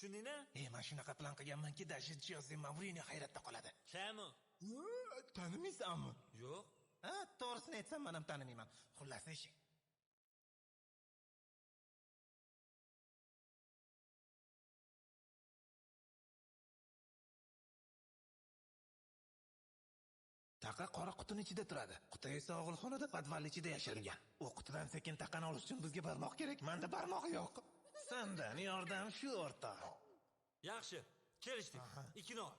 Tushundingmi? Men shunaqa plan qilganmanki, Dashid Jose Mourinyo hayratda qoladi. Chami? Tanimaysanmi? Yo'q. Ha, to'g'risini aytsam, men ham tanimayman. Xullas eshik. Taqa qora qutining ichida turadi. Quti esa og'ilxonada podval ichida yashiringan. U qutidan sekin taqani olish uchun bizga barmoq kerak. Menda barmoq yo'q. Sendan yordam shu o'rtoq. Yaxshi, kelishdik. Ikkini ol.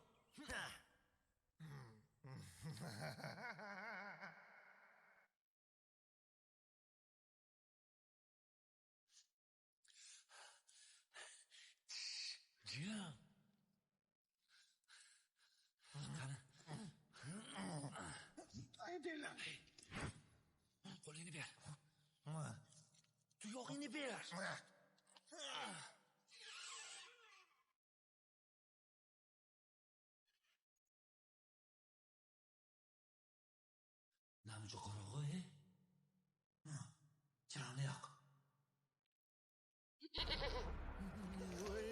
Jim. Qani. Aydilar. Qo'lingni ber. Tuyog'ingni ber. Namjo qorog'i? Chiroqni yoq. Voy.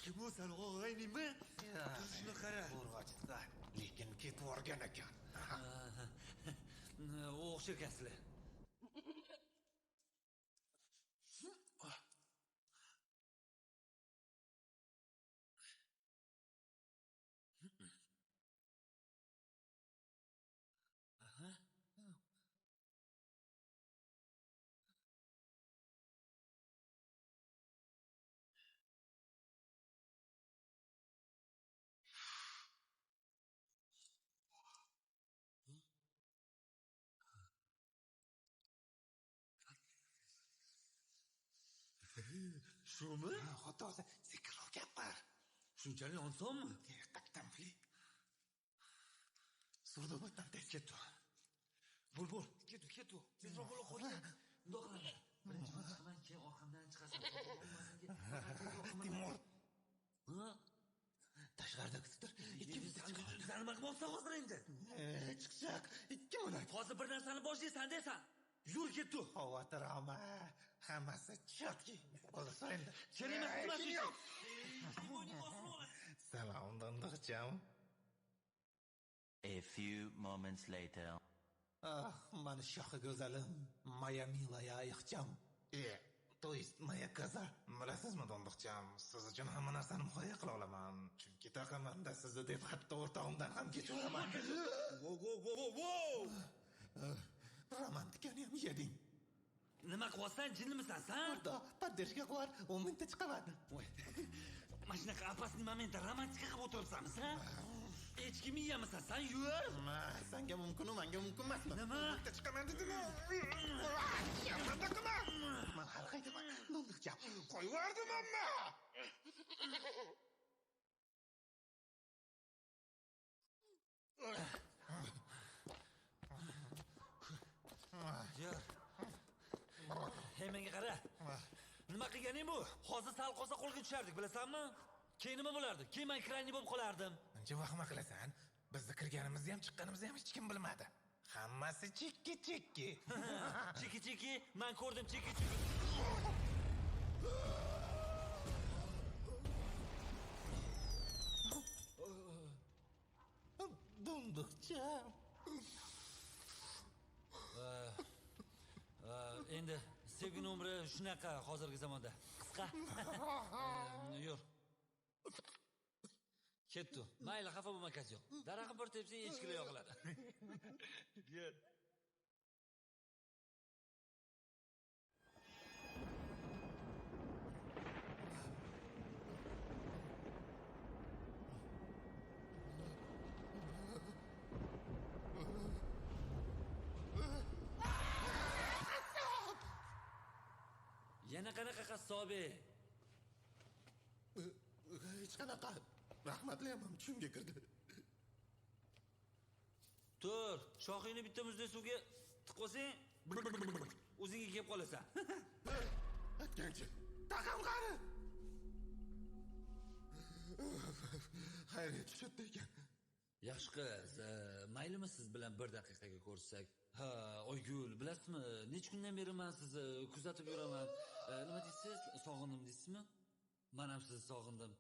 Kim o sen og'ayningmi? Turishni qara. Urg'ochsa, lekin ketib o'rgan ekan. O'xshirgansizlar. Shumi? Xotosi, sekinroq gapir. Shunchalik osonmi? Diqqatdan fil. Surdobatdan tez ketdi. Bo'l. Ketdi. Tezroq bo'la qol. Bundoq qilamiz. Birinchi chiqaman, keyin orqamdan chiqasan. Timur. Ha? Tashqarida kutib tur. Ikkimiz Sani maqbobsan hozir endi. chiqsak, 2 minut. Hozir bir narsani boshlaysan desan. Yur ketdi. Xavotir olma. Hammasi chotki. Bo'lsa endi. Kerak emas. Salom, dondiqcham. A few moments later. Mani shohi go'zalim, moya milaya ayiqcham. То есть moya koza. Bilasizmi, dondiqcham, siz uchun hamma narsani muhayyo qila olaman. Chunki taqamanda sizni deb hatto o'rtog'imdan ham kechaman. Romantikani ham yeding. Nima qilyapsan? Jinnimisan sen? Orda, paddeshga qo'yar, 10 minutda chiqaman. Voy. Mana shunaqa opasniy momentda romantika qilib o'tiribsanmi sen? Echki miyamisan sen? Yur. Senga mumkin, menga mumkin emasmi? Nima? Bitta chiqaman dedim-ku. Yamanda qilma. Men har qaytaman. Dondiqcham, qo'yib yubordim amma. Yur. Hey, menga qara. Nima qilganing bu? Hozir sal qolsa qo'lga tushardik, bilasanmi? Keyin nima bo'lardi? Keyin men krayni bo'lib qolardim. Ancha vahima qilasan. Bizni kirganimizni ham chiqqanimizni ham hech kim bilmadi. Hammasi chekki. Chiki, men ko'rdim chiki. Dondiqcham. Endi sevgi umri shunaqa hozirgi zamonda. Qisqa. Yur. Ketdi. Mayli, xafa bo'lma, kaç yo'q. Daraxtni bir tepsang echkilar yoqiladi. Yur. Yana qanaqa qassobi? Hech qanaqa. Rahmatli amam tushimga kirdi. Tur, shoxingni bitta muzday suvga tiqolsang, o'zingga kelib qolasan. Aytgancha, taqam qani. Xayriyat tushdi ekan. Yaxshi qiz, maylimi siz bilan 1 daqiqaga ko'rishsak? Ha, Oygul, bilasizmi, necha kundan beri men sizni kuzatib yuraman. Nima deysiz? Sog'indim deysizmi? Men ham sizni sog'indim.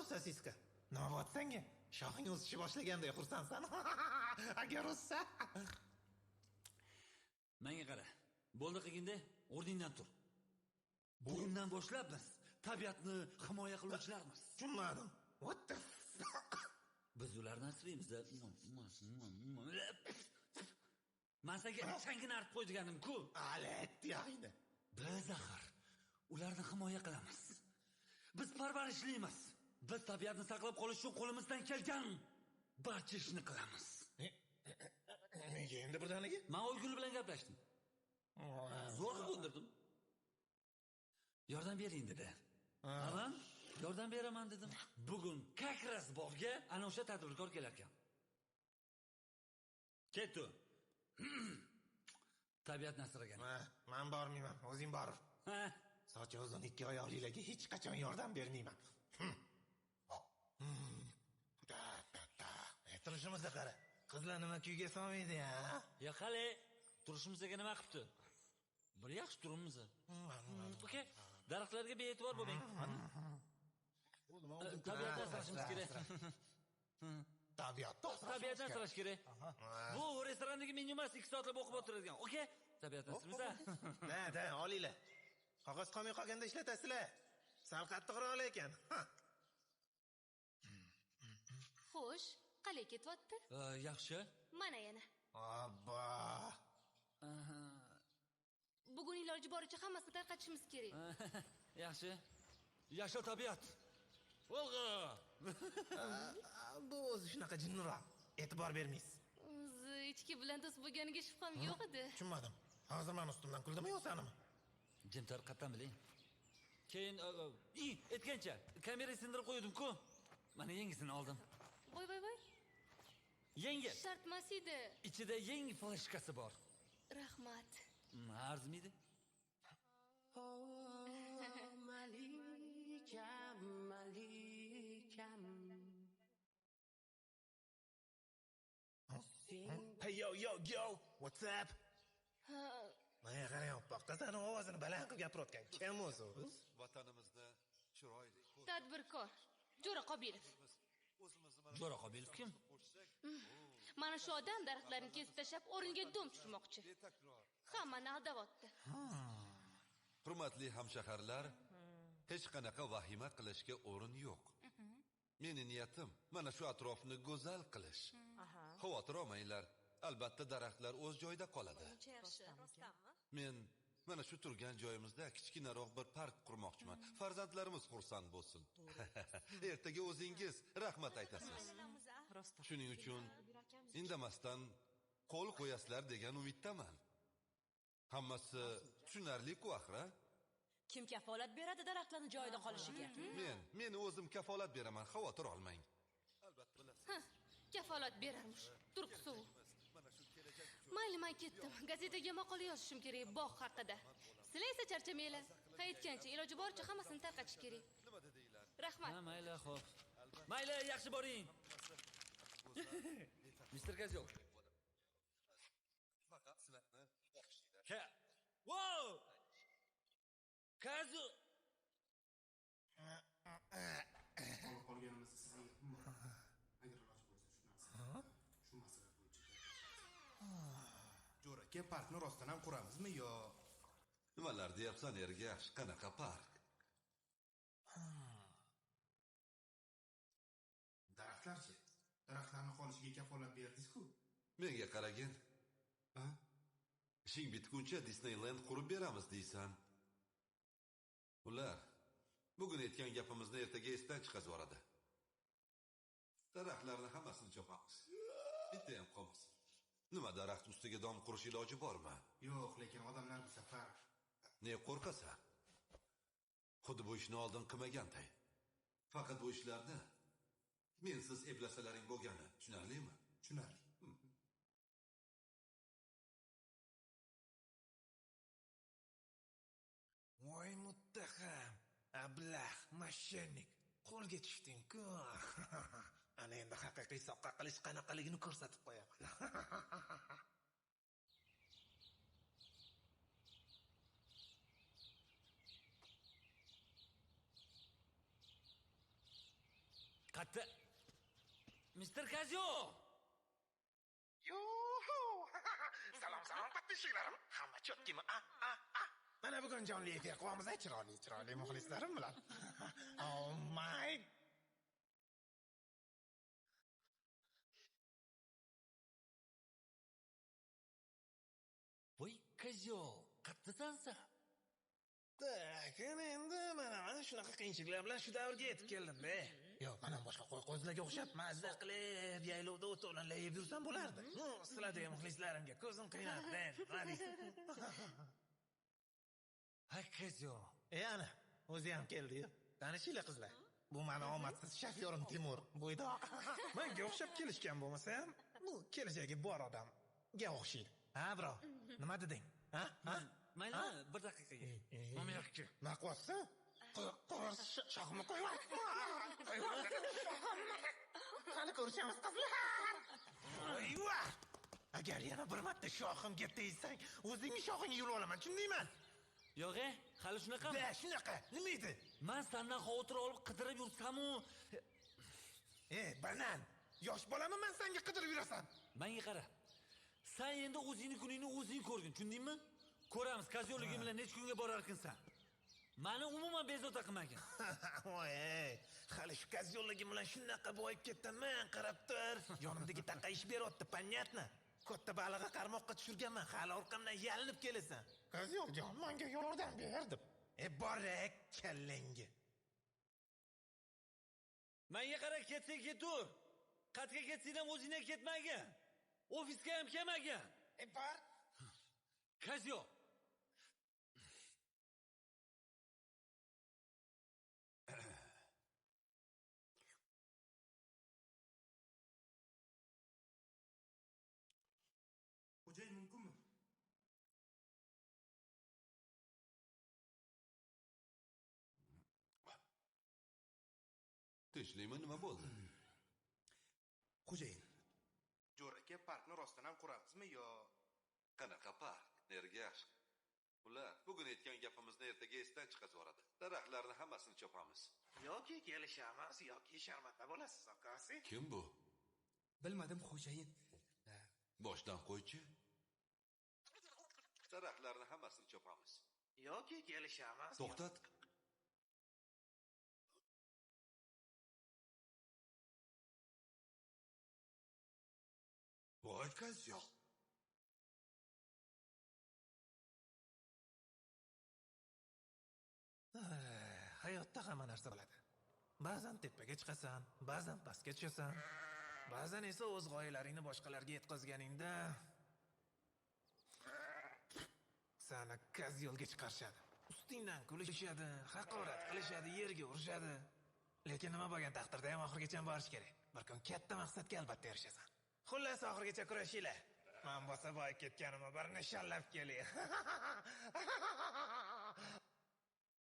Sosiska. Nima bo'pti senga? Shoxing o'sishni boshlaganday xursandsan. Agar o'ssa. Menga qara. Bo'ldi qilganda o'rningdan tur. Bugundan boshlab biz tabiatni himoya qiluvchilarmiz. Tushunmadim. What the fuck? Biz ularni asraymiz-da. Men senga changini artib qo'ygandim-ku. Alet yayni. Biz axir ularni himoya qilamiz. Biz parvarishlaymiz. Biz tabiatni saqlab qolish uchun qo'limizdan kelgan barcha ishni qilamiz. Nega endi birdaniga? Men Oygul bilan gaplashdim. Zo'r ko'ndirdim. Yordam bering dedi. Men yordam beraman dedim. Bugun kakras bog'ga ana o'sha tadbirkor kelar ekan. Ketdi. Tabiatni asragan. Men bormayman, o'zing bor. Ha, Sochi uzun ikki oyoqlilarga hech qachon yordam bermayman. Turishimizga qara. Qizlar nima kuyga solmaydi-ya? ya hali turishimizga nima qilibdi? Bir yaxshi turibmiz. Okey, daraxtlarga bee'tibor bo'ling. Tabiatni asrashimiz kerak. Tabiatni asrash kerak. Bu restorandagi menyu emas, 2 soatlab o'qib o'tiradigan. Okey? Tabiatni asraymiz. Da, olinglar. Qog'oz qolmay qolganda ishlatasizlar. Sal qattiqroq ekan. Xo'sh, qalay ketyapti? Yaxshi. Mana yana. Abba. Bugun iloji boricha hammasini tarqatishimiz kerak. Yaxshi. Yasha tabiat. Volga. Bu o'zi shunaqa jinniroq. E'tibor bermaysiz. O'zi ichki bilan do'st bo'lganiga shubham yo'q edi. Tushunmadim. Hozir men ustimdan kuldimi yo'q sanimi? Jim tarqatdan biling. Keyin aytgancha kamera sindirib qo'ydim-ku. Mana yangisini oldim. Voy. Yangi. Shart emas edi. Ichida yangi flashkasi bor. Rahmat. Arzimaydi? Hey yo, what's up? Mana qarang, qizlarning ovozini baland qilib gapirayotgan. Kim o'zi? Vatanimizni chiroyli Tadbirkor Jo'ra Qobilov. Jo'ra Qobilov kim? Mana shu odam daraxtlarni kesib tashlab, o'rniga dom tushirmoqchi. Hammani aldayapti. Hurmatli hamshaharlar, hech qanaqa vahima qilishga o'rin yo'q. Meni niyatim mana shu atrofni go'zal qilish. Xavotir olmanglar, albatta daraxtlar o'z joyida qoladi. Men mana shu turgan joyimizda kichkinaroq bir park qurmoqchiman. Farzandlarimiz xursand bo'lsin. Ertaga o'zingiz rahmat aytasiz. Shuning uchun indamasdan qo'l qo'yasizlar degan umiddaman. Hammasi tushunarli-ku axir. Kim kafolat beradi daraxtlarning joyida qolishiga? Men o'zim kafolat beraman, xavotir olmang. Kafolat berarmish. Turqsuv. Mayli, men ketdim. Gazetaga maqola yozishim kerak bog' haqida. Sizlar esa charchamanglar. Aytgancha iloji boricha hammasini tarqatish kerak. Rahmat. Ha, mayli, xo'p. Mayli, yaxshi boring. Mr. Kazyo. Wow! Kazyo. Qolganimizni sizga aytdim. Agar iloji bo'lsa shu narsa. Shu masala bo'yicha. Jo'ra aka, parkni rostdan ham quramizmi yo? Nimalar deyapsan, ergash? Qanaqa park? Daraxtlarchi? Daraxtlarni qolishiga kafolat berdik-ku. Menga qaragin. Ishing bitguncha Disneyland qurib beramiz deysan. Ular bugun aytgan gapimizni ertaga esdan chiqazib yuboradi. Daraxtlarni hammasini chopamiz. Bitta ham qolmasin. Nima daraxt ustiga dom qurish iloji bormi? Yo'q, lekin odamlar bu safar Ne qo'rqasan? Xuddi bu ishni oldin qilmaganday. Faqat bu ishlarni mensiz eblasalaring bo'lgani, tushunarlimi? tushunarli. Voy muttaham, ablah, mashyennik, qo'lga tushding-ku. Ana endi haqiqiy soqqa qilish qanaqaligini ko'rsatib qo'yaman. Katta Mr. Kazio. Yuhu! Salom, katta ishiklarim. Hamma cho'tkimi? Mana bugun jonli efir qilamiz, chiroyli muxlislarim bilan. Oh my. Voy, Kazio, qattasansa? Tak, endi mana shunaqa qiyinchiliklar bilan shu davrga yetib keldim-da. Yo'q, mana boshqa qo'y-qo'zilarga o'xshab mazza qilib, yaylovda o'toqlanlar yeb yursam bo'lardi. Sizlardagi muxlislarimga ko'zim qiynadi. Nima deysiz? Ha, Kazio. Ana, o'zi ham keldi-yu. Tanishinglar qizlar. Bu meni omadsiz shofyorim Timur, bo'ydoq. Menga o'xshab kelishgan bo'lmasa ham, bu kelajagi bor odamga o'xshaydi. Ha, bro. Nima deding? Ha? Mayli, bir daqiqaga. Momyakki. Nima qilyapsan? Qo'rs shoximni qo'yib. Qani ko'rishamiz qizlar. Voyva! Agar yana bir marta shoximga tegsang, o'zingni shoxingni yulib olaman, tushundingmi? Yo'q, hali shunaqami? Da, shunaqa. Nima edi? Men sendan xavotir olib qidirib yursam-u, banan. Yosh bolaman, men senga qidirib yurasan. menga qara. Sen endi o'zingni kuningni o'zing ko'rgin, tushundingmi? Ko'ramiz, Kazioligim bilan necha kunga borar ekansan. Meni umuman bezovta qilmagin. Voy, hali shu Kazioligim bilan shunaqa boyib ketdim-men, qarab tur. Yonimdagi taqa ish beryapti, понятно? Katta balig'i qarmoqqa tushirganman, hali orqamdan yalinib kelasan. Kaziojon, menga yordam ber deb. Borak kallangi. Menga qara, ketsang ketur. Qatga ketsang ham o'zingdan ketmagin. Ofisga ham kelmagin. Bor. Kazio. Xo'jayin mumkinmi? Tinchlikmi, nima bo'ldi? Xo'jayin. Jo'r aka parkni rostdan ham quramizmi yo? Qanaqa park? Ergash. Ular bugun aytgan gapimizni ertaga esdan chiqazib daraxtlarni hammasini chopamiz. Yoki kelishamiz, yoki sharmanda bo'lasiz, akasi. Kim bu? Bilmadim, xo'jayin. Boshdan qo'ychi. Daraxtlarni hammasini chopamiz. Yoki kelishamiz. To'xtat. Voy Kazio. Hayotda hamma narsa bo'ladi. Ba'zan tepaga chiqasan, ba'zan pastga tushasan, ba'zan esa o'z g'oyalaringni boshqalarga yetkazganingda seni Kaziolga chiqarishadi. Ustingdan kulishadi, haqorat qilishadi, yerga urishadi. Lekin nima bo'lgan taqdirda ham oxirigacha borish kerak. Bir kun katta maqsadga albatta erishasan. Xullas oxirigacha kurashinglar. Men bo'lsa boyib ketganimni bir nishonlab kelay.